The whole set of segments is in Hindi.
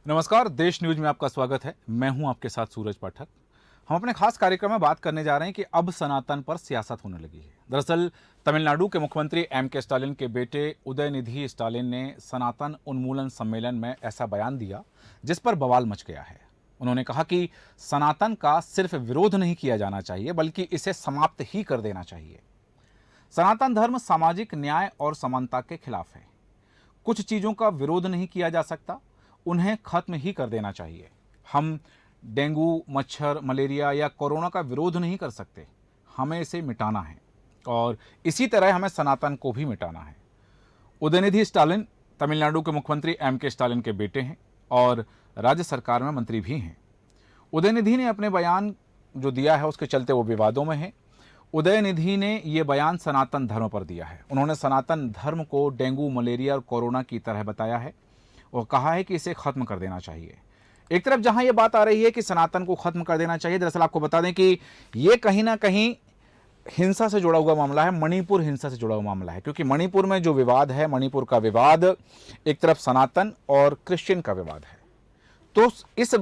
नमस्कार, देश न्यूज में आपका स्वागत है। मैं हूं आपके साथ सूरज पाठक। हम अपने खास कार्यक्रम में बात करने जा रहे हैं कि अब सनातन पर सियासत होने लगी है। दरअसल तमिलनाडु के मुख्यमंत्री एम.के. स्टालिन के बेटे उदयनिधि स्टालिन ने सनातन उन्मूलन सम्मेलन में ऐसा बयान दिया जिस पर बवाल मच गया है। उन्होंने कहा कि सनातन का सिर्फ विरोध नहीं किया जाना चाहिए बल्कि इसे समाप्त ही कर देना चाहिए। सनातन धर्म सामाजिक न्याय और समानता के खिलाफ है। कुछ चीज़ों का विरोध नहीं किया जा सकता, उन्हें खत्म ही कर देना चाहिए। हम डेंगू, मच्छर, मलेरिया या कोरोना का विरोध नहीं कर सकते, हमें इसे मिटाना है और इसी तरह हमें सनातन को भी मिटाना है। उदयनिधि स्टालिन तमिलनाडु के मुख्यमंत्री एम.के. स्टालिन के बेटे हैं और राज्य सरकार में मंत्री भी हैं। उदयनिधि ने अपने बयान जो दिया है उसके चलते वो विवादों में है। उदयनिधि ने ये बयान सनातन धर्म पर दिया है। उन्होंने सनातन धर्म को डेंगू, मलेरिया और कोरोना की तरह बताया है और कहा है कि इसे खत्म कर देना चाहिए। एक तरफ जहां यह बात आ रही है कि सनातन को खत्म कर देना चाहिए, दरअसल आपको बता दें कि यह कहीं ना कहीं हिंसा से जुड़ा हुआ मामला है, मणिपुर हिंसा से जुड़ा हुआ मामला है। क्योंकि मणिपुर में जो विवाद है, मणिपुर का विवाद एक तरफ सनातन और क्रिश्चियन का विवाद है। तो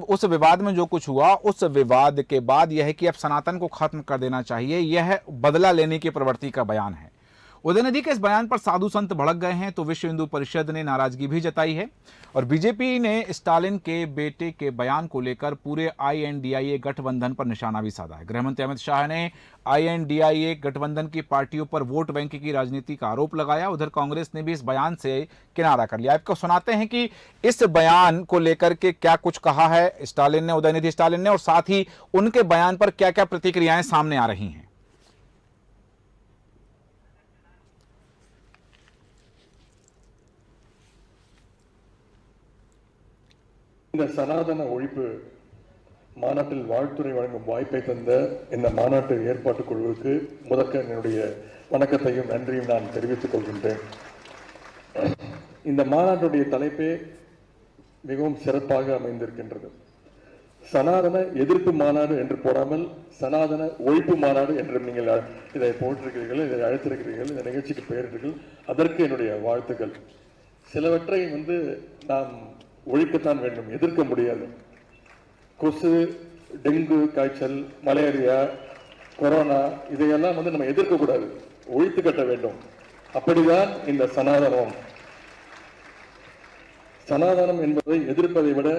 उस विवाद में जो कुछ हुआ, उस विवाद के बाद यह है कि अब सनातन को खत्म कर देना चाहिए, यह बदला लेने की प्रवृत्ति का बयान है। उदयनिधि के इस बयान पर साधु संत भड़क गए हैं तो विश्व हिंदू परिषद ने नाराजगी भी जताई है और बीजेपी ने स्टालिन के बेटे के बयान को लेकर पूरे आईएनडीआईए गठबंधन पर निशाना भी साधा है। गृहमंत्री अमित शाह ने आईएनडीआईए गठबंधन की पार्टियों पर वोट बैंक की राजनीति का आरोप लगाया। उधर कांग्रेस ने भी इस बयान से किनारा कर लिया। आपको सुनाते हैं कि इस बयान को लेकर के क्या कुछ कहा है स्टालिन ने, उदयनिधि स्टालिन ने, और साथ ही उनके बयान पर क्या क्या प्रतिक्रियाएं सामने आ रही हैं। இந்த சனாதன ஒழிப்பு மாநாட்டில் வாழ்த்துறை வழங்கும் வாய்ப்பை தந்த இந்த மாநாட்டு ஏற்பாட்டு குழுவுக்கு முதற்க என்னுடைய வணக்கத்தையும் நன்றியும் நான் தெரிவித்துக் கொள்கின்றேன். இந்த மாநாட்டுடைய தலைப்பே மிகவும் சிறப்பாக அமைந்திருக்கின்றது. சனாதன எதிர்ப்பு மாநாடு என்று போடாமல் சனாதன ஒழிப்பு மாநாடு என்று நீங்கள் இதை போட்டிருக்கிறீர்கள், இதை அழைத்திருக்கிறீர்கள், இந்த நிகழ்ச்சிக்கு பெயரிட்டீர்கள். அதற்கு என்னுடைய வாழ்த்துக்கள். சிலவற்றை நாம் ஒழிக்கத்தான் வேண்டும், எதிர்க்க முடியாது. கொசு, டெங்கு காய்ச்சல், மலேரியா, கொரோனா இதையெல்லாம் நம்ம எதிர்க்கக்கூடாது, ஒழித்து கட்ட வேண்டும். அப்படிதான் இந்த சனாதனம். சனாதனம் என்பதை எதிர்ப்பதை விட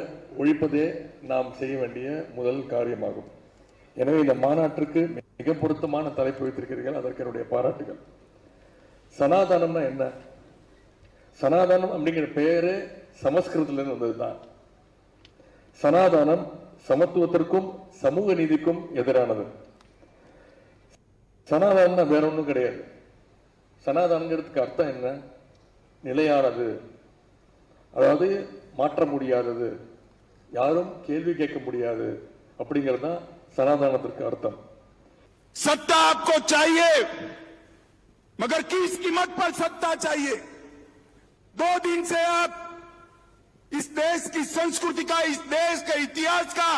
ஒழிப்பதே நாம் செய்ய வேண்டிய முதல் காரியமாகும். எனவே இந்த மாநாட்டிற்கு மிக பொருத்தமான தலைப்பு வைத்திருக்கிறீர்கள், அதற்கு என்னுடைய பாராட்டுகள். சனாதனம்னா என்ன? சனாதனம் அப்படிங்கிற பெயரு சமஸ்கிருதத்திலிருந்து வந்ததுதான். சனாதனம் சமத்துவத்திற்கும் சமூக நீதிக்கும் எதிரானது. சனாதனம் வேற ஒன்றும் கிடையாது. சனாதனங்கிறதுக்கு அர்த்தம் என்ன? நிலையானது, அதாவது மாற்ற முடியாதது, யாரும் கேள்வி கேட்க முடியாது அப்படிங்கிறது தான் சனாதனத்திற்கு அர்த்தம். सत्ता आपको चाहिए, मगर किस कीमत पर सत्ता चाहिए? 2 दिन से आप इस देश की संस्कृति का, इस देश के इतिहास का,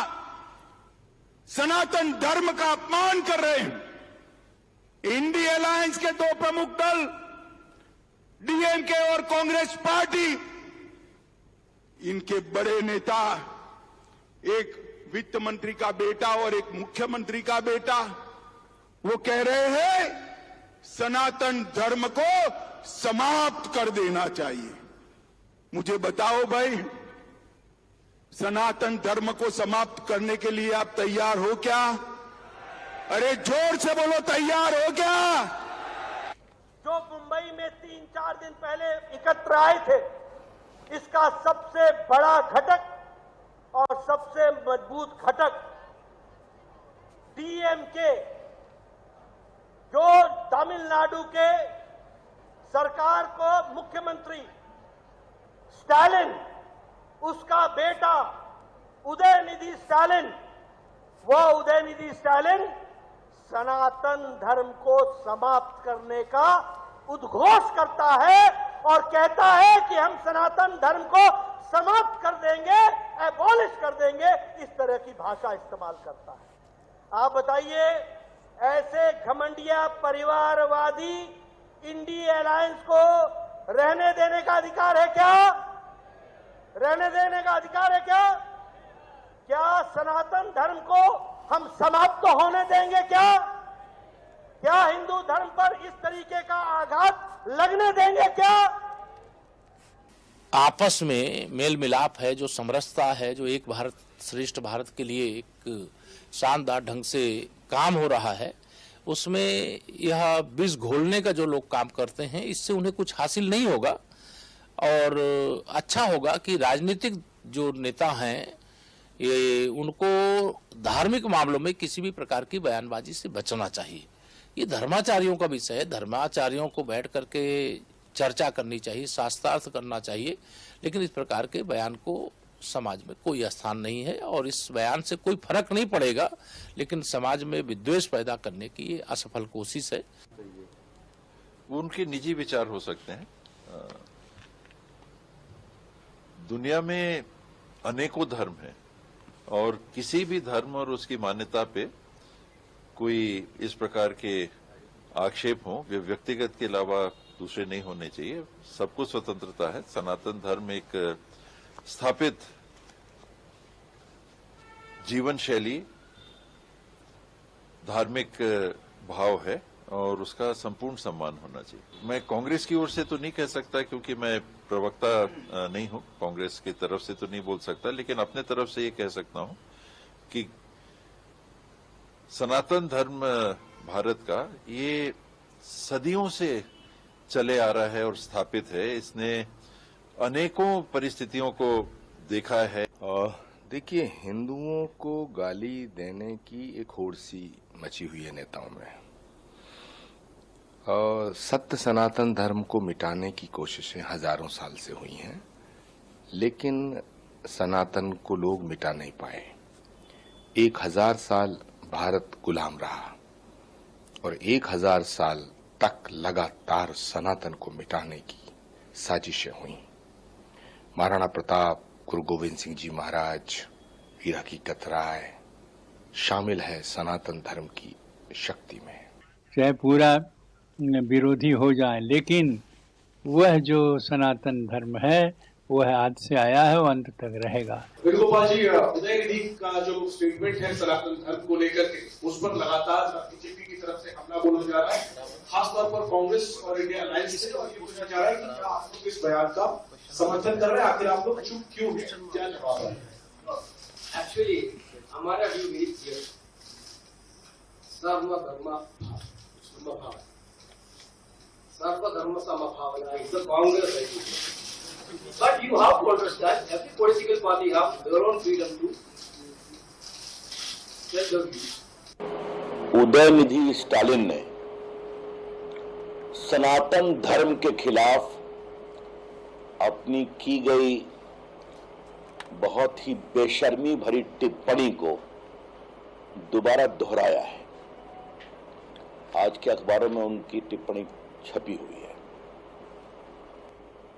सनातन धर्म का अपमान कर रहे हैं। इंडिया अलायंस के 2 प्रमुख दल डीएमके और कांग्रेस पार्टी, इनके बड़े नेता, एक वित्त मंत्री का बेटा और एक मुख्यमंत्री का बेटा, वो कह रहे हैं सनातन धर्म को समाप्त कर देना चाहिए। मुझे बताओ भाई, सनातन धर्म को समाप्त करने के लिए आप तैयार हो क्या? अरे जोर से बोलो, तैयार हो क्या? जो मुंबई में 3-4 दिन पहले एकत्र आए थे, इसका सबसे बड़ा घटक और सबसे मजबूत घटक डीएमके, जो तमिलनाडु के सरकार को मुख्यमंत्री स्टालिन, उसका बेटा उदयनिधि स्टालिन, वो उदयनिधि स्टालिन सनातन धर्म को समाप्त करने का उद्घोष करता है और कहता है कि हम सनातन धर्म को समाप्त कर देंगे, एबॉलिश कर देंगे, इस तरह की भाषा इस्तेमाल करता है। आप बताइए, ऐसे घमंडिया परिवारवादी इंडिया अलायंस को रहने देने का अधिकार है क्या? रहने देने का अधिकार है क्या? क्या सनातन धर्म को हम समाप्त तो होने देंगे क्या? क्या हिंदू धर्म पर इस तरीके का आघात लगने देंगे क्या? आपस में मेल मिलाप है, जो समरसता है, जो एक भारत श्रेष्ठ भारत के लिए एक शानदार ढंग से काम हो रहा है, उसमें यह विष घोलने का जो लोग काम करते हैं, इससे उन्हें कुछ हासिल नहीं होगा। और अच्छा होगा कि राजनीतिक जो नेता हैं ये उनको धार्मिक मामलों में किसी भी प्रकार की बयानबाजी से बचना चाहिए। ये धर्माचार्यों का विषय है, धर्माचार्यों को बैठ करके चर्चा करनी चाहिए, शास्त्रार्थ करना चाहिए, लेकिन इस प्रकार के बयान को समाज में कोई स्थान नहीं है और इस बयान से कोई फर्क नहीं पड़ेगा, लेकिन समाज में विद्वेष पैदा करने की ये असफल कोशिश है। वो उनके निजी विचार हो सकते हैं। दुनिया में अनेकों धर्म हैं और किसी भी धर्म और उसकी मान्यता पे कोई इस प्रकार के आक्षेप हो वे व्यक्तिगत के अलावा दूसरे नहीं होने चाहिए। सबको स्वतंत्रता है। सनातन धर्म एक स्थापित जीवन शैली, धार्मिक भाव है और उसका संपूर्ण सम्मान होना चाहिए। मैं कांग्रेस की ओर से तो नहीं कह सकता क्योंकि मैं प्रवक्ता नहीं हूं, कांग्रेस की तरफ से तो नहीं बोल सकता, लेकिन अपने तरफ से ये कह सकता हूं कि सनातन धर्म भारत का ये सदियों से चले आ रहा है और स्थापित है। इसने अनेकों परिस्थितियों को देखा है। देखिए, हिंदुओं को गाली देने की एक होड़ सी मची हुई है नेताओं में। सत्य सनातन धर्म को मिटाने की कोशिशें हजारों साल से हुई हैं, लेकिन सनातन को लोग मिटा नहीं पाए। 1000 साल भारत गुलाम रहा और 1000 साल तक लगातार सनातन को मिटाने की साजिशें हुई। महाराणा प्रताप, गुरु गोविंद सिंह जी महाराज, वीर हकीकत राय शामिल है सनातन धर्म की शक्ति में। चाहे पूरा विरोधी हो जाए, लेकिन वह जो सनातन धर्म है वह आज से आया है, वो अंत तक रहेगा। वेणुगोपाल जी, उदयनिधि का जो स्टेटमेंट है सनातन धर्म को लेकर के, उस पर लगातार बीजेपी की तरफ से हमला बोला जा रहा है, खासतौर पर कांग्रेस और इंडिया अलायंस से, और ये पूछना चाह रहा है कि क्या आप लोग इस बयान का समर्थन कर रहे हैं? आखिर आप लोग चुप क्यों है? क्या जवाब है? एक्चुअली हमारा view very clear, sarvadharma samabhavana is the Congress. But you have to understand, every political party have their own freedom to tell their views. Udhayanidhi Stalin ने सनातन धर्म के खिलाफ अपनी की गई बहुत ही बेशर्मी भरी टिप्पणी को दोबारा दोहराया है। आज के अखबारों में उनकी टिप्पणी छपी हुई है।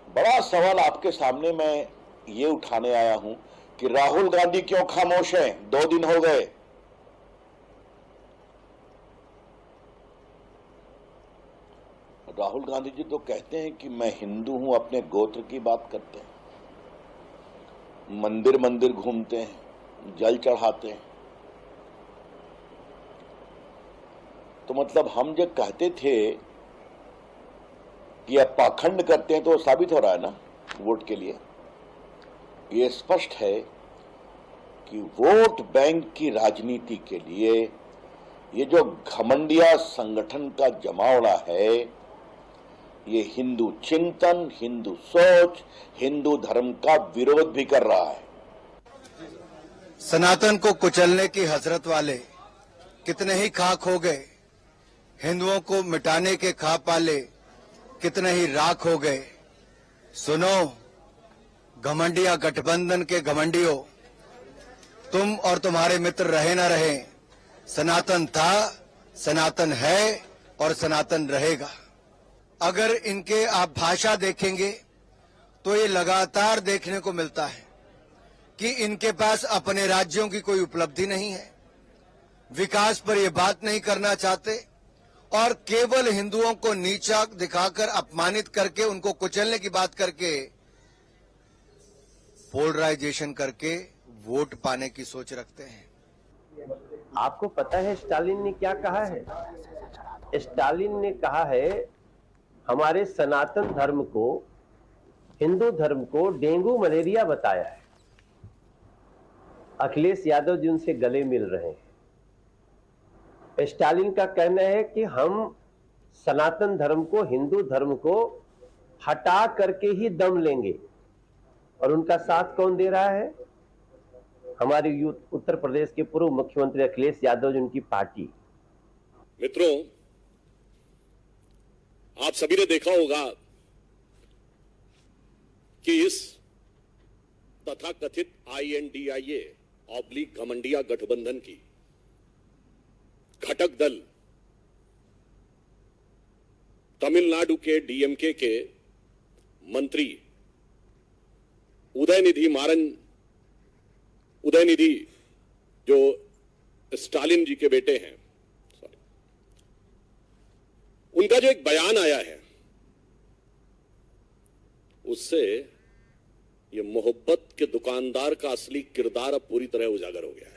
बड़ा सवाल आपके सामने मैं ये उठाने आया हूं कि राहुल गांधी क्यों खामोश हैं? 2 दिन हो गए। राहुल गांधी जी तो कहते हैं कि मैं हिंदू हूं, अपने गोत्र की बात करते हैं, मंदिर मंदिर घूमते हैं, जल चढ़ाते हैं। तो मतलब हम जो कहते थे कि अब पाखंड करते हैं तो साबित हो रहा है ना वोट के लिए। ये स्पष्ट है कि वोट बैंक की राजनीति के लिए ये जो घमंडिया संगठन का जमावड़ा है, ये हिंदू चिंतन, हिंदू सोच, हिंदू धर्म का विरोध भी कर रहा है। सनातन को कुचलने की हजरत वाले कितने ही खाक हो गए, हिंदुओं को मिटाने के खा पाले कितने ही राख हो गए। सुनो घमंडिया गठबंधन के घमंडियों, तुम और तुम्हारे मित्र रहे ना रहे, सनातन था, सनातन है और सनातन रहेगा। अगर इनके आप भाषा देखेंगे तो ये लगातार देखने को मिलता है कि इनके पास अपने राज्यों की कोई उपलब्धि नहीं है, विकास पर ये बात नहीं करना चाहते और केवल हिंदुओं को नीचा दिखाकर, अपमानित करके, उनको कुचलने की बात करके पोलराइजेशन करके वोट पाने की सोच रखते हैं। आपको पता है स्टालिन ने क्या कहा है? स्टालिन ने कहा है हमारे सनातन धर्म को, हिंदू धर्म को डेंगू मलेरिया बताया है। अखिलेश यादव जी उनसे गले मिल रहे हैं। स्टालिन का कहना है कि हम सनातन धर्म को, हिंदू धर्म को हटा करके ही दम लेंगे। और उनका साथ कौन दे रहा है? हमारे उत्तर प्रदेश के पूर्व मुख्यमंत्री अखिलेश यादव जी, उनकी पार्टी। मित्रों, आप सभी ने देखा होगा कि इस तथाकथित INDIA/घमंडिया गठबंधन की घटक दल तमिलनाडु के DMK के मंत्री उदयनिधि जो स्टालिन जी के बेटे हैं, उनका जो एक बयान आया है, उससे ये मोहब्बत के दुकानदार का असली किरदार अब पूरी तरह उजागर हो गया है।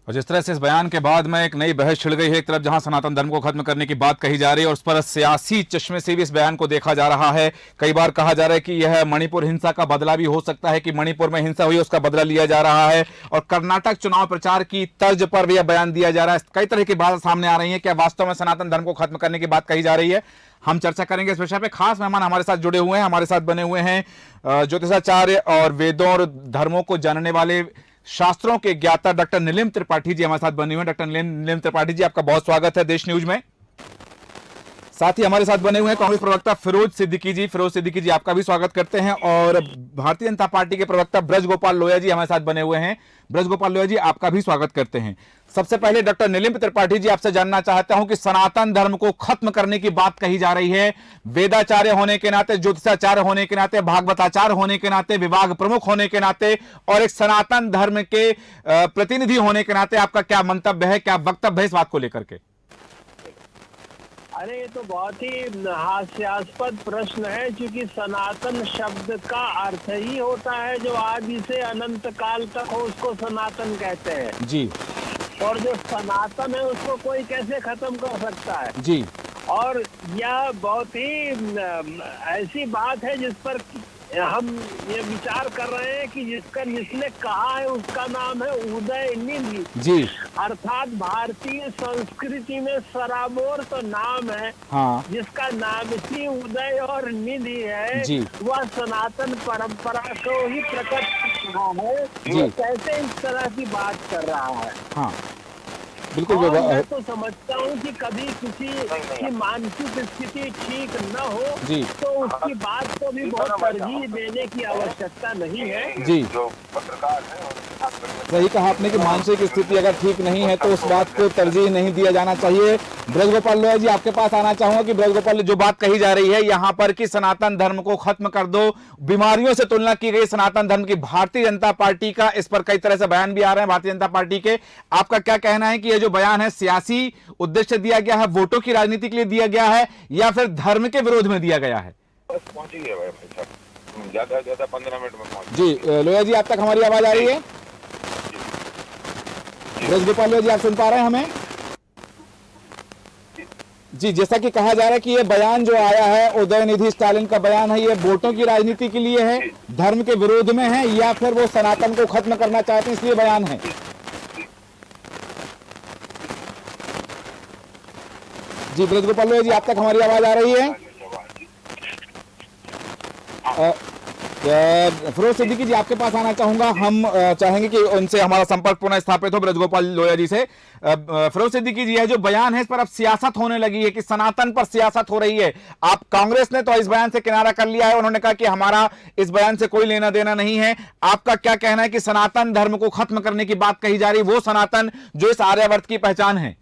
और जिस तरह से इस बयान के बाद में एक नई बहस छिड़ गई है, एक तरफ जहां सनातन धर्म को खत्म करने की बात कही जा रही है और उस पर सियासी चश्मे से भी इस बयान को देखा जा रहा है। कई बार कहा जा रहा है कि यह मणिपुर हिंसा का बदला भी हो सकता है, कि मणिपुर में हिंसा हुई उसका बदला लिया जा रहा है। और कर्नाटक चुनाव प्रचार की तर्ज पर भी यह बयान दिया जा रहा है। कई तरह की बातें सामने आ रही है। क्या वास्तव में सनातन धर्म को खत्म करने की बात कही जा रही है? हम चर्चा करेंगे इस विषय पे। खास मेहमान हमारे साथ जुड़े हुए हैं, हमारे साथ बने हुए हैं ज्योतिषाचार्य और वेदों और धर्मों को जानने वाले, शास्त्रों के ज्ञाता डॉक्टर नीलिम त्रिपाठी जी हमारे साथ बने हुए हैं। डॉक्टर नीलिम त्रिपाठी जी, आपका बहुत स्वागत है देश न्यूज में। साथ ही हमारे साथ बने हुए हैं कांग्रेस प्रवक्ता फिरोज सिद्दीकी जी। फिरोज सिद्दीकी जी, आपका भी स्वागत करते हैं। और भारतीय जनता पार्टी के प्रवक्ता ब्रजगोपाल लोहिया जी हमारे साथ बने हुए हैं। ब्रजगोपाल लोहिया जी, आपका भी स्वागत करते हैं। सबसे पहले डॉक्टर नीलिम त्रिपाठी जी, आपसे जानना चाहता हूं कि सनातन धर्म को खत्म करने की बात कही जा रही है। वेदाचार्य होने के नाते, ज्योतिषाचार्य होने के नाते, भागवताचार्य होने के नाते, विभाग प्रमुख होने के नाते और एक सनातन धर्म के प्रतिनिधि होने के नाते आपका क्या मंतव्य है, क्या वक्तव्य है इस बात को लेकर के? अरे ये तो बहुत ही हास्यास्पद प्रश्न है, क्योंकि सनातन शब्द का अर्थ ही होता है जो आदि से अनंत काल तक हो, उसको सनातन कहते हैं जी। और जो सनातन है उसको कोई कैसे खत्म कर सकता है जी। और यह बहुत ही ऐसी बात है जिस पर हम ये विचार कर रहे हैं कि जिसने कहा है उसका नाम है उदयनिधि जी। अर्थात भारतीय संस्कृति में सराबोर तो नाम है, हाँ। जिसका नाम ही उदय और निधि है जी। वह सनातन परंपरा को ही प्रकट कर रहा है। वो कैसे इस तरह की बात कर रहा है? हाँ। बिल्कुल। मैं तो समझता हूँ कि कभी किसी की मानसिक स्थिति ठीक न हो जी। तो उसकी बात को भी बहुत तरजीह देने की आवश्यकता नहीं है जी। जो पत्रकार है, सही कहा आपने कि मानसिक स्थिति अगर ठीक नहीं है तो उस बात को तरजीह नहीं दिया जाना चाहिए। ब्रजगोपाल लोहिया जी, आपके पास आना चाहूंगा कि ब्रजगोपाल, जो बात कही जा रही है यहाँ पर कि सनातन धर्म को खत्म कर दो, बीमारियों से तुलना की गई सनातन धर्म की, भारतीय जनता पार्टी का इस पर कई तरह से बयान भी आ रहे हैं भारतीय जनता पार्टी के। आपका क्या कहना है कि ये जो बयान है सियासी उद्देश्य दिया गया है, वोटों की राजनीति के लिए दिया गया है या फिर धर्म के विरोध में दिया गया है? पहुंच ही है भाई साहब, ज्यादा 15 मिनट में पहुंच जी। लोहिया जी, आप तक हमारी आवाज आ रही है? ब्रजगोपाल लोहिया जी, आप सुन पा रहे हैं हमें? जी, जैसा कि कहा जा रहा है कि ये बयान जो आया है उदयनिधि स्टालिन का बयान है, ये वोटों की राजनीति के लिए है, धर्म के विरोध में है या फिर वो सनातन को खत्म करना चाहते हैं इसलिए बयान है? जी ब्रजगोपाल लोहिया जी, आप तक हमारी आवाज आ रही है? फिरोज सिद्दीकी जी, आपके पास आना चाहूंगा। हम चाहेंगे कि उनसे हमारा संपर्क पुनः स्थापित हो, ब्रजगोपाल लोहिया जी से। फिरोज सिद्दीकी जी, है जो बयान है इस पर अब सियासत होने लगी है कि सनातन पर सियासत हो रही है। आप कांग्रेस ने तो इस बयान से किनारा कर लिया है, उन्होंने कहा कि हमारा इस बयान से कोई लेना देना नहीं है। आपका क्या कहना है कि सनातन धर्म को खत्म करने की बात कही जा रही, वो सनातन जो इस आर्यावर्त की पहचान है?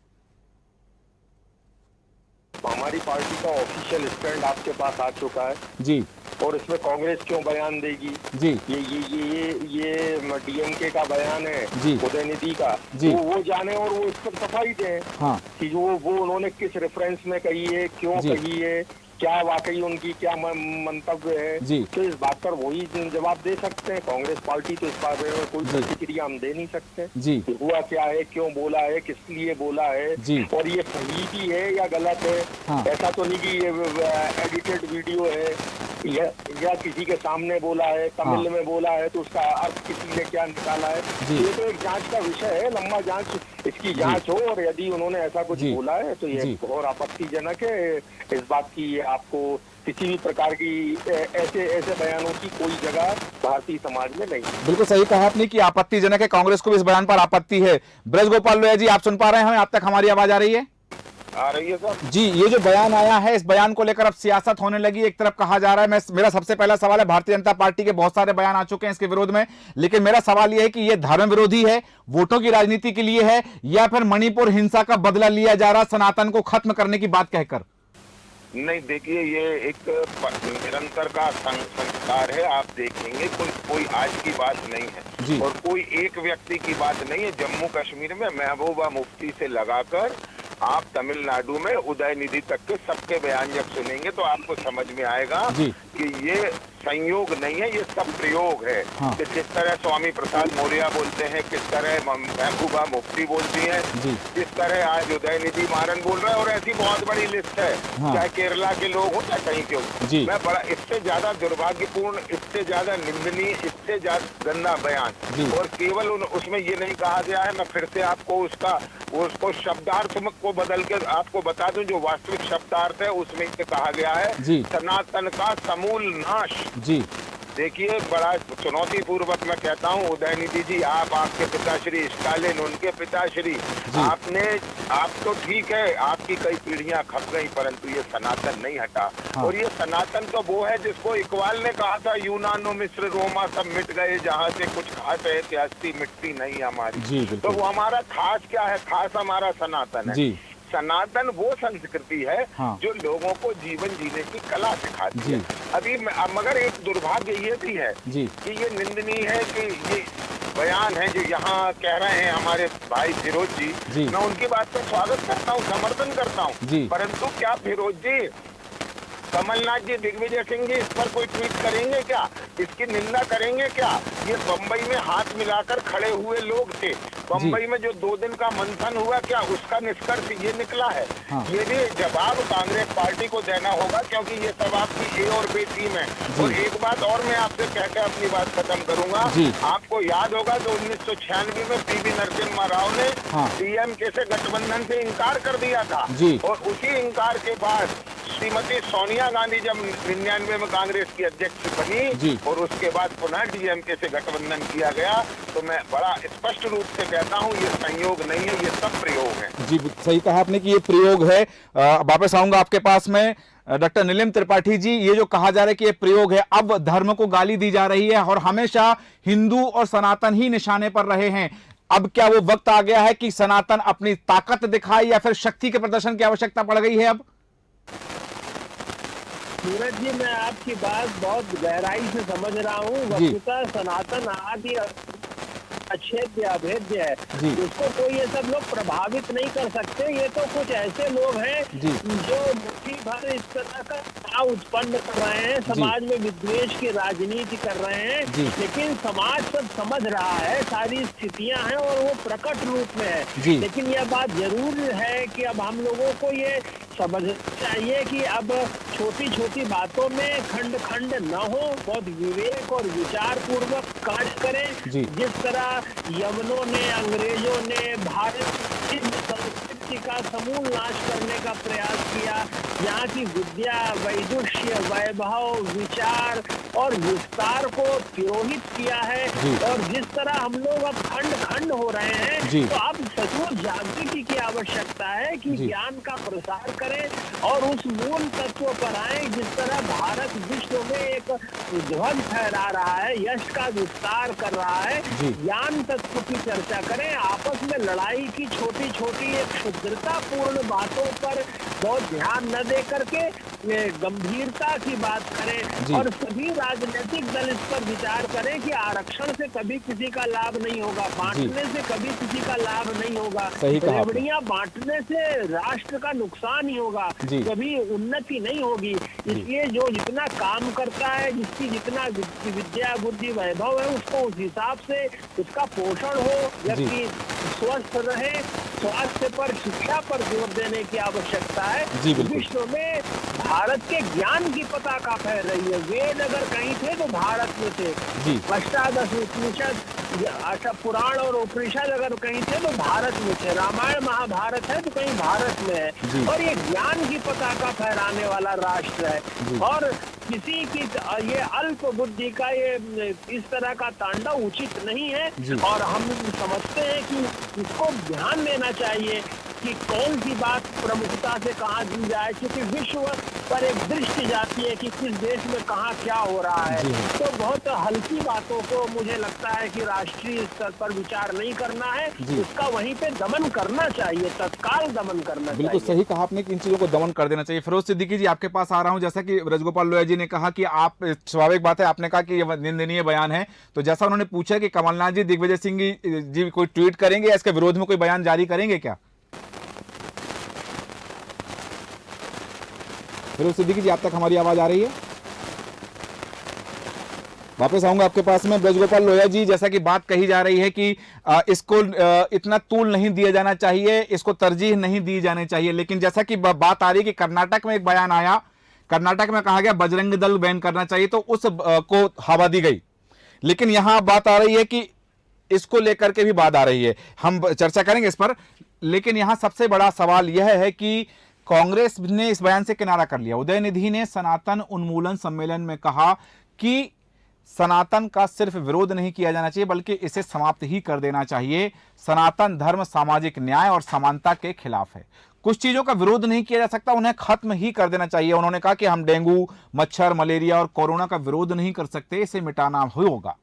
हमारी पार्टी का ऑफिशियल स्टैंड आपके पास आ चुका है जी। और इसमें कांग्रेस क्यों बयान देगी? जी ये डीएमके का बयान है, उदयनिधि का, जी, तो वो जाने और वो इस पर सफाई दें। हाँ, कि वो उन्होंने किस रेफरेंस में कही है, क्यों कही है, क्या वाकई उनकी क्या मंतव्य है, तो इस बात पर वही जवाब दे सकते हैं। कांग्रेस पार्टी तो इस बारे में कोई प्रतिक्रिया हम दे नहीं सकते जी। हुआ क्या है, क्यों बोला है, किस लिए बोला है, और ये सही भी है या गलत है। हाँ। ऐसा तो नहीं कि ये एडिटेड वीडियो है या किसी के सामने बोला है, तमिल में बोला है, तो उसका अर्थ किसी ने क्या निकाला है। ये तो एक जांच का विषय है, लंबा जांच, इसकी जांच हो, और यदि उन्होंने ऐसा कुछ बोला है तो ये और आपत्तिजनक है। इस बात की आपको किसी भी प्रकार की ऐसे बयानों की कोई जगह भारतीय समाज में नहीं। बिल्कुल सही कहा आपने कि आपत्तिजनक है, कांग्रेस को भी इस बयान पर आपत्ति है। ब्रज गोपाल लोहिया जी, आप सुन पा रहे हैं हमें? आप तक हमारी आवाज आ रही है? आ रही है सर जी। ये जो बयान आया है, इस बयान को लेकर अब सियासत होने लगी। एक तरफ कहा जा रहा है, मेरा सबसे पहला सवाल है, भारतीय जनता पार्टी के बहुत सारे बयान आ चुके हैं इसके विरोध में, लेकिन मेरा सवाल यह है कि यह धर्म विरोधी है, वोटों की राजनीति के लिए है, या फिर मणिपुर हिंसा का बदला लिया जा रहा सनातन को खत्म करने की बात कहकर? नहीं, देखिए, ये एक निरंतर का संस्कार है। आप देखेंगे कोई आज की बात नहीं है और कोई एक व्यक्ति की बात नहीं है। जम्मू कश्मीर में महबूबा मुफ्ती से लगाकर आप तमिलनाडु में उदयनिधि तक के सबके बयान जब सुनेंगे तो आपको समझ में आएगा कि ये संयोग नहीं है, ये सब प्रयोग है। हाँ। कि किस तरह स्वामी प्रसाद मौर्य बोलते हैं, किस तरह महबूबा मुफ्ती बोलती है, किस तरह आज उदयनिधि मारन बोल रहा है, और ऐसी बहुत बड़ी लिस्ट है। हाँ। चाहे केरला के लोग हो चाहे कहीं के हो। मैं बड़ा, इससे ज्यादा दुर्भाग्यपूर्ण, इससे ज्यादा निंदनीय, इससे ज्यादा गंदा बयान, और केवल उसमें ये नहीं कहा गया है, मैं फिर से आपको उसको शब्दार्थ को बदल के आपको बता दूं, जो वास्तविक शब्दार्थ है उसमें कहा गया है सनातन का समूल नाश। जी देखिए, बड़ा चुनौती पूर्वक मैं कहता हूँ, उदयनिधि जी, आपके पिताश्री स्टालिन, उनके पिताश्री, आप तो ठीक है, आपकी कई पीढ़ियां खप गई, परंतु ये सनातन नहीं हटा। हाँ। और ये सनातन तो वो है जिसको इकबाल ने कहा था, यूनानो मिस्र रोमा सब मिट गए, जहाँ से कुछ खास है इतिहास मिटती नहीं हमारी। तो वो हमारा खास क्या है? खास हमारा सनातन है। सनातन वो संस्कृति है जो लोगों को जीवन जीने की कला सिखाती है। अभी मगर एक दुर्भाग्य ये भी है कि ये निंदनीय है कि ये बयान है जो यहाँ कह रहे हैं हमारे भाई फिरोज जी, मैं उनकी बात का स्वागत करता हूँ, समर्थन करता हूँ, परंतु क्या फिरोज जी, कमलनाथ जी, दिग्विजय सिंह जी इस पर कोई ट्वीट करेंगे क्या? इसकी निंदा करेंगे क्या? ये बम्बई में हाथ मिलाकर खड़े हुए लोग थे। बम्बई में जो 2 दिन का मंथन हुआ, क्या उसका निष्कर्ष ये निकला है? हाँ। ये भी जवाब कांग्रेस पार्टी को देना होगा, क्योंकि ये सब आपकी ए और बी टीम है। और एक बात और मैं आपसे कहकर अपनी बात खत्म करूंगा। आपको याद होगा कि 1996 में पीवी नरसिम्हा राव ने डीएमके से गठबंधन से इनकार कर दिया था, और उसी इनकार के बाद श्रीमती सोनिया गांधी जब 99 में कांग्रेस की अध्यक्ष बनी और उसके बाद पुनः डीएमके से गठबंधन किया गया, तो मैं बड़ा स्पष्ट रूप से कहता हूं, ये संयोग नहीं है, ये सब प्रयोग है। जी सही कहा आपने कि ये प्रयोग है। वापस आऊंगा आपके पास में। डॉक्टर नीलिम त्रिपाठी जी, ये जो कहा जा रहा है कि ये प्रयोग है, अब धर्म को गाली दी जा रही है और हमेशा हिंदू और सनातन ही निशाने पर रहे हैं, अब क्या वो वक्त आ गया है कि सनातन अपनी ताकत दिखाए या फिर शक्ति के प्रदर्शन की आवश्यकता पड़ गई है अब? सूरज जी, मैं आपकी बात बहुत गहराई से समझ रहा हूँ। वस्तुतः सनातन आदि अछेद्य अभेद्य है, उसको कोई ये सब लोग प्रभावित नहीं कर सकते। ये तो कुछ ऐसे लोग हैं जो मुट्ठी भर इस तरह का भाव उत्पन्न कर रहे हैं, समाज में विद्वेष की राजनीति कर रहे हैं, लेकिन समाज सब समझ रहा है, सारी स्थितियां हैं और वो प्रकट रूप में है। लेकिन यह बात जरूर है कि अब हम लोगों को ये समझना चाहिए कि अब छोटी छोटी बातों में खंड खंड न हो, बहुत विवेक और विचार पूर्वक कार्य करें। जिस तरह यमनों ने, अंग्रेजों ने भारत की संस्कृति का समूल नाश करने का प्रयास किया, यहाँ की विद्या, वैदुष्य, वैभव, विचार और विस्तार को तिरोहित किया है, और जिस तरह हम लोग अब खंड खंड हो रहे हैं, तो अब सचमुच जागृति की आवश्यकता है कि ज्ञान का प्रसार करें और उस मूल तत्व पर आए। जिस तरह भारत विश्व में एक ध्वज फहरा रहा है, यश का विस्तार कर रहा है, ज्ञान तत्व की चर्चा करें, आपस में लड़ाई की छोटी छोटी एक क्षुद्रतापूर्ण बातों पर बहुत ध्यान न दे करके गंभीरता की बात करें और सभी राजनीतिक दल इस पर विचार करें कि आरक्षण से कभी किसी का लाभ नहीं होगा, बांटने से कभी किसी का लाभ नहीं होगा, रेवड़ियां बांटने से राष्ट्र का नुकसान ही होगा, कभी उन्नति नहीं होगी। इसलिए जो जितना काम करता है, जिसकी जितना विद्या बुद्धि वैभव है, उसको उस हिसाब से उसका पोषण हो, व्यक्ति स्वस्थ रहे, स्वास्थ्य पर, शिक्षा पर जोर देने की आवश्यकता है। विश्व में भारत के ज्ञान की पताका फहर रही है। वेद अगर कहीं थे तो भारत में थे, अष्टादश उपनिषद, अच्छा पुराण और उपनिषद अगर कहीं थे तो भारत में थे, रामायण महाभारत है तो कहीं भारत में है, और ये ज्ञान की पताका फहराने वाला राष्ट्र है। और किसी की ये अल्प बुद्धि का ये इस तरह का तांडव उचित नहीं है, और हम समझते हैं कि इसको ध्यान देना चाहिए कि कौन सी बात प्रमुखता से कहाँ दी जाए, क्योंकि विश्व पर एक दृष्टि जाती है कि किस देश में कहाँ क्या हो रहा है। तो बहुत हल्की बातों को मुझे लगता है कि राष्ट्रीय स्तर पर विचार नहीं करना है, उसका वहीं पे दमन करना चाहिए, तत्काल दमन करना चाहिए। बिल्कुल सही कहा आपने कि इन चीजों को दमन कर देना चाहिए। फिरोज सिद्दीकी जी, आपके पास आ रहा हूं। जैसा कि ब्रजगोपाल लोहिया जी ने कहा कि आप, स्वाभाविक बात है, आपने कहा कि ये निंदनीय बयान है, तो जैसा उन्होंने पूछा कि कमलनाथ जी दिग्विजय सिंह जी कोई ट्वीट करेंगे या इसके विरोध में कोई बयान जारी करेंगे क्या? फिरोज सिद्दीकी जी, आप तक हमारी आवाज आ रही है? वापस आऊंगा आपके पास में। ब्रजगोपाल लोहिया जी, जैसा कि बात कही जा रही है कि इसको इतना तूल नहीं दिया जाना चाहिए, इसको तरजीह नहीं दी जानी चाहिए, लेकिन जैसा कि बात आ रही है कि कर्नाटक में एक बयान आया, कर्नाटक में कहा गया बजरंग दल बैन करना चाहिए, तो उस को हवा दी गई। लेकिन यहां बात आ रही है कि इसको लेकर के भी बात आ रही है, हम चर्चा करेंगे इस पर। लेकिन यहां सबसे बड़ा सवाल यह है कि कांग्रेस ने इस बयान से किनारा कर लिया। उदयनिधि ने सनातन उन्मूलन सम्मेलन में कहा कि सनातन का सिर्फ विरोध नहीं किया जाना चाहिए, बल्कि इसे समाप्त ही कर देना चाहिए। सनातन धर्म सामाजिक न्याय और समानता के खिलाफ है। कुछ चीजों का विरोध नहीं किया जा सकता, उन्हें खत्म ही कर देना चाहिए। उन्होंने कहा कि हम डेंगू, मच्छर, मलेरिया और कोरोना का विरोध नहीं कर सकते, इसे मिटाना होगा।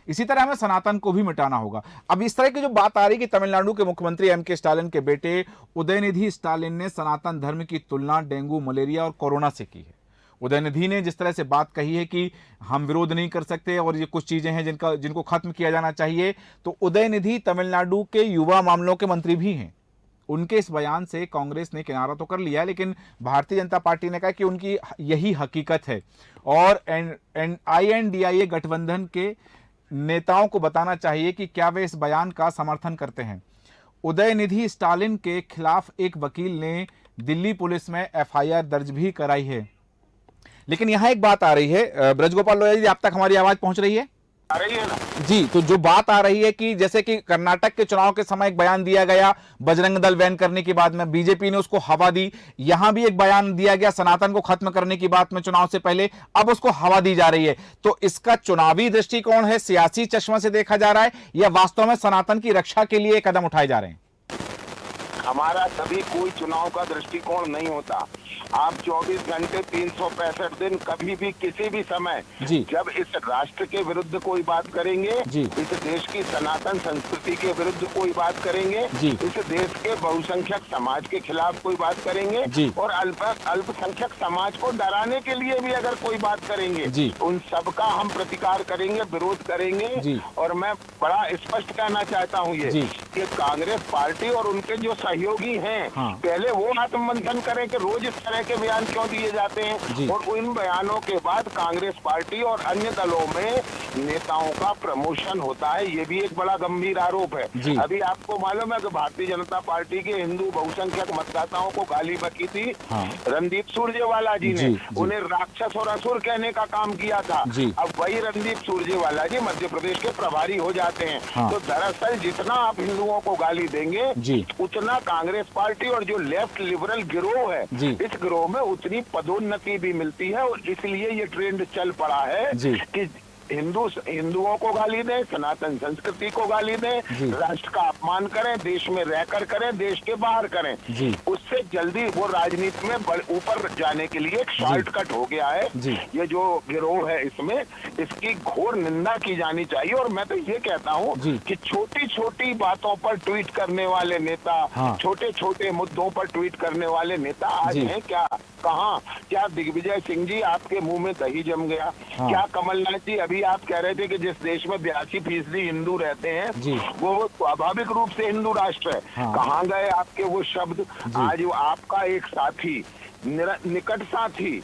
इसी तरह हमें सनातन को भी मिटाना होगा। अब इस तरह की जो बात आ रही है कि तमिलनाडु के मुख्यमंत्री एम.के. स्टालिन के बेटे उदयनिधि स्टालिन ने सनातन धर्म की तुलना डेंगू, मलेरिया और कोरोना से की है। उदयनिधि ने जिस तरह से बात कही है कि हम विरोध नहीं कर सकते और ये कुछ चीजें हैं जिनको खत्म किया जाना चाहिए, तो उदयनिधि तमिलनाडु के युवा मामलों के मंत्री भी हैं। उनके इस बयान से कांग्रेस ने किनारा तो कर लिया, लेकिन भारतीय जनता पार्टी ने कहा कि उनकी यही हकीकत है और INDIA गठबंधन के नेताओं को बताना चाहिए कि क्या वे इस बयान का समर्थन करते हैं। उदयनिधि स्टालिन के खिलाफ एक वकील ने दिल्ली पुलिस में FIR दर्ज भी कराई है। लेकिन यहां एक बात आ रही है, ब्रजगोपाल लोहिया जी, आप तक हमारी आवाज पहुंच रही है? आ रही है ना जी। तो जो बात आ रही है कि जैसे कि कर्नाटक के चुनाव के समय एक बयान दिया गया बजरंग दल बैन करने की बात में, बीजेपी ने उसको हवा दी। यहां भी एक बयान दिया गया सनातन को खत्म करने की बात में चुनाव से पहले, अब उसको हवा दी जा रही है। तो इसका चुनावी दृष्टिकोण है, सियासी चश्मा से देखा जा रहा है, या वास्तव में सनातन की रक्षा के लिए कदम उठाए जा रहे हैं? हमारा कभी कोई चुनाव का दृष्टिकोण नहीं होता। आप 24 घंटे 365 दिन कभी भी किसी भी समय जब इस राष्ट्र के विरुद्ध कोई बात करेंगे, इस देश की सनातन संस्कृति के विरुद्ध कोई बात करेंगे, इस देश के बहुसंख्यक समाज के खिलाफ कोई बात करेंगे और अल्पसंख्यक समाज को डराने के लिए भी अगर कोई बात करेंगे, उन सबका हम प्रतिकार करेंगे, विरोध करेंगे। और मैं बड़ा स्पष्ट कहना चाहता हूँ ये कि कांग्रेस पार्टी और उनके जो सहयोगी हैं, पहले वो आत्ममंथन करें कि रोज इस तरह के बयान क्यों दिए जाते हैं, और इन बयानों के बाद कांग्रेस पार्टी और अन्य दलों में नेताओं का प्रमोशन होता है। ये भी एक बड़ा गंभीर आरोप है। अभी आपको मालूम है कि भारतीय जनता पार्टी के हिंदू बहुसंख्यक मतदाताओं को गाली बकी थी रणदीप सुरजेवाला जी ने, उन्हें राक्षस और असुर कहने का काम किया था। अब वही रणदीप सुरजेवाला जी मध्य प्रदेश के प्रभारी हो जाते हैं। तो दरअसल जितना आप हिंदुओं को गाली देंगे, उतना कांग्रेस पार्टी और जो लेफ्ट लिबरल गिरोह है, इस गिरोह में उतनी पदोन्नति भी मिलती है। और इसलिए ये ट्रेंड चल पड़ा है कि हिंदुओं को गाली दें, सनातन संस्कृति को गाली दें, राष्ट्र का अपमान करें, देश में रहकर करें, देश के बाहर करें, उससे जल्दी वो राजनीति में ऊपर जाने के लिए एक शॉर्टकट हो गया है। ये जो गिरोह है इसमें इसकी घोर निंदा की जानी चाहिए। और मैं तो ये कहता हूँ कि छोटी छोटी बातों पर ट्वीट करने वाले नेता, छोटे छोटे मुद्दों पर ट्वीट करने वाले नेता आज हैं क्या? कहाँ? क्या दिग्विजय सिंह जी आपके मुंह में दही जम गया? क्या कमलनाथ जी अभी आप कह रहे थे कि जिस देश में 82% हिंदू रहते हैं वो स्वाभाविक रूप से हिंदू राष्ट्र है, कहाँ गए आपके वो शब्द? आज आपका एक साथी, निकट साथी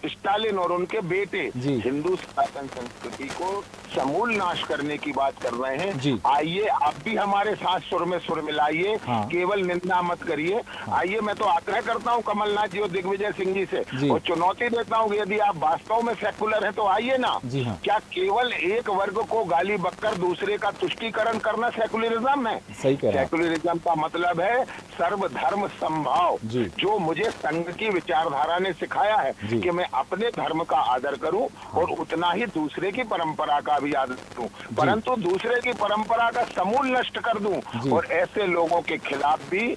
स्टालिन और उनके बेटे हिंदू सनातन संस्कृति को समूल नाश करने की बात कर रहे हैं। आइए आप भी हमारे साथ सुर में सुर मिलाइए, केवल निंदा मत करिए। आइए, मैं तो आग्रह करता हूं कमलनाथ जी और दिग्विजय सिंह जी से और चुनौती देता हूं कि यदि आप वास्तव में सेकुलर हैं तो आइए ना। क्या केवल एक वर्ग को गाली बककर दूसरे का तुष्टीकरण करना सेकुलरिज्म है? सेकुलरिज्म का मतलब है सर्वधर्म समभाव, जो मुझे संघ की विचारधारा ने सिखाया है कि मैं अपने धर्म का आदर करूं और उतना ही दूसरे की परंपरा का भी आदर करूं, परंतु दूसरे की परंपरा का समूल नष्ट कर दूं। और ऐसे लोगों के खिलाफ भी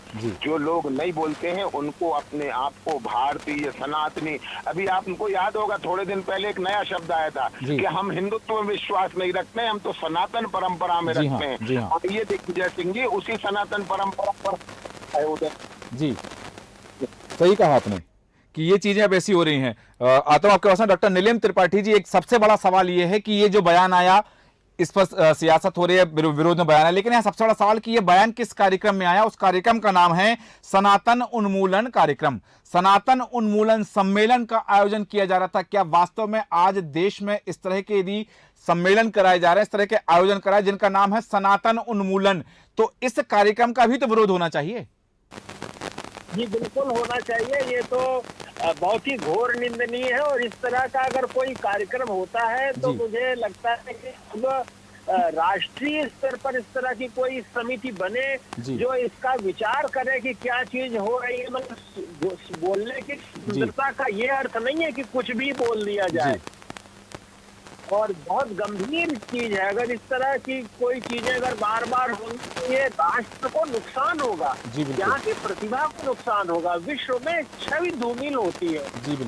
जो लोग नहीं बोलते हैं उनको अपने आप को भारतीय सनातनी, अभी आपको याद होगा थोड़े दिन पहले एक नया शब्द आया था कि हम हिंदुत्व में विश्वास नहीं रखते, हम तो सनातन परंपरा में रखते हैं। और ये दिग्विजय सिंह जी उसी सनातन परंपरा पर उधर। जी, सही कहा आपने कि ये चीजें अब ऐसी हो रही हैं। आता हूं आपके पास डॉक्टर नीलिम त्रिपाठी जी। एक सबसे बड़ा सवाल ये है कि ये जो बयान आया इस पर सियासत हो रही है, विरोध में बयान है, लेकिन यहाँ सबसे बड़ा सवाल कि ये बयान किस कार्यक्रम में आया? उस कार्यक्रम का नाम है सनातन उन्मूलन कार्यक्रम। सनातन उन्मूलन सम्मेलन का आयोजन किया जा रहा था। क्या वास्तव में आज देश में इस तरह के यदि सम्मेलन कराए जा रहे हैं, इस तरह के आयोजन कराए जिनका नाम है सनातन उन्मूलन, तो इस कार्यक्रम का भी तो विरोध होना चाहिए? जी बिल्कुल होना चाहिए। ये तो बहुत ही घोर निंदनीय है और इस तरह का अगर कोई कार्यक्रम होता है तो मुझे लगता है कि अब राष्ट्रीय स्तर पर इस तरह की कोई समिति बने जो इसका विचार करे कि क्या चीज हो रही है। मतलब बोलने की स्वतंत्रता का ये अर्थ नहीं है कि कुछ भी बोल दिया जाए, और बहुत गंभीर चीज है। अगर इस तरह की कोई चीजें अगर बार बार होंगी तो ये राष्ट्र को नुकसान होगा, यहाँ की प्रतिभा को नुकसान होगा, विश्व में छवि धूमिल होती है।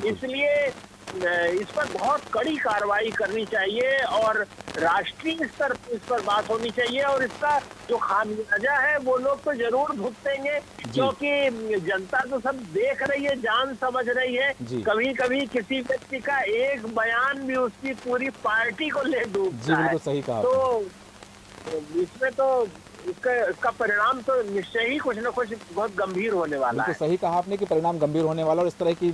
इसलिए इस पर बहुत कड़ी कार्रवाई करनी चाहिए और राष्ट्रीय स्तर पर इस पर बात होनी चाहिए। और इसका जो खामियाजा है वो लोग तो जरूर भुगतेंगे, क्योंकि जनता तो सब देख रही है, जान समझ रही है। कभी कभी किसी व्यक्ति का एक बयान भी उसकी पूरी पार्टी को ले डूबता है। सही कहा। तो इसमें तो इसका परिणाम तो निश्चय ही कुछ न कुछ बहुत गंभीर होने वाला है। सही कहा आपने कि परिणाम गंभीर होने वाला, और इस तरह की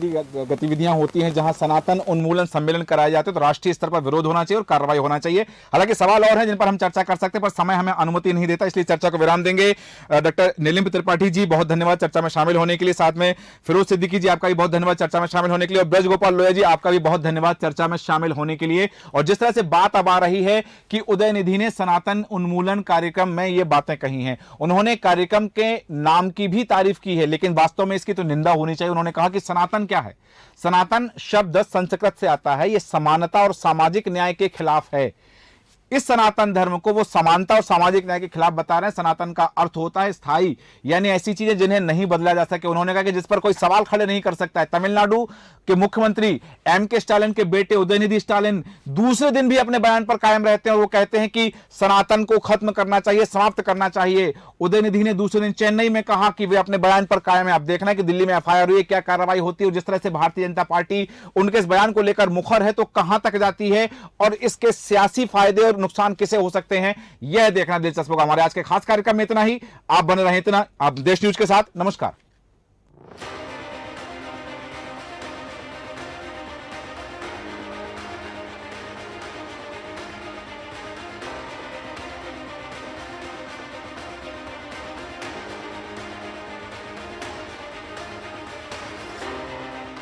गतिविधियां होती हैं जहां सनातन उन्मूलन सम्मेलन कराए जाते हैं तो राष्ट्रीय स्तर पर विरोध होना चाहिए और कार्रवाई होना चाहिए। हालांकि सवाल और हैं जिन पर हम चर्चा कर सकते हैं, पर समय हमें अनुमति नहीं देता, इसलिए चर्चा को विराम देंगे। डॉक्टर नीलिम त्रिपाठी जी, बहुत धन्यवाद चर्चा में शामिल होने के लिए। साथ में फिरोज सिद्दीकी जी, आपका भी बहुत धन्यवाद चर्चा में शामिल होने के लिए। और ब्रज गोपाल लोहिया जी, आपका भी बहुत धन्यवाद चर्चा में शामिल होने के लिए। और जिस तरह से बात अब आ रही है कि उदयनिधि ने सनातन उन्मूलन कार्यक्रम में ये बातें कही हैं, उन्होंने कार्यक्रम के नाम की भी तारीफ की है, लेकिन वास्तव में इसकी तो निंदा होनी चाहिए। उन्होंने कहा कि सनातन क्या है? सनातन शब्द संस्कृत से आता है, यह समानता और सामाजिक न्याय के खिलाफ है। इस सनातन धर्म को वो समानता और सामाजिक न्याय के खिलाफ बता रहे हैं। सनातन का अर्थ होता है स्थायी, यानी ऐसी चीजें जिन्हें नहीं बदला जा सके। उन्होंने कहा कि जिस पर कोई सवाल खड़े नहीं कर सकता है। तमिलनाडु के मुख्यमंत्री एमके स्टालिन के बेटे उदयनिधि स्टालिन दूसरे दिन भी अपने बयान पर कायम रहते हैं और वो कहते हैं कि सनातन को खत्म करना चाहिए, समाप्त करना चाहिए। उदयनिधि ने दूसरे दिन चेन्नई में कहा कि वे अपने बयान पर कायम है। अब देखना है कि दिल्ली में एफआईआर हुई, क्या कार्रवाई होती है, और जिस तरह से भारतीय जनता पार्टी उनके इस बयान को लेकर मुखर है तो कहां तक जाती है और इसके सियासी फायदे और नुकसान किसे हो सकते हैं, यह देखना दिलचस्प होगा। हमारे आज के खास कार्यक्रम में इतना ही। आप बने रहें आप देश न्यूज के साथ। नमस्कार।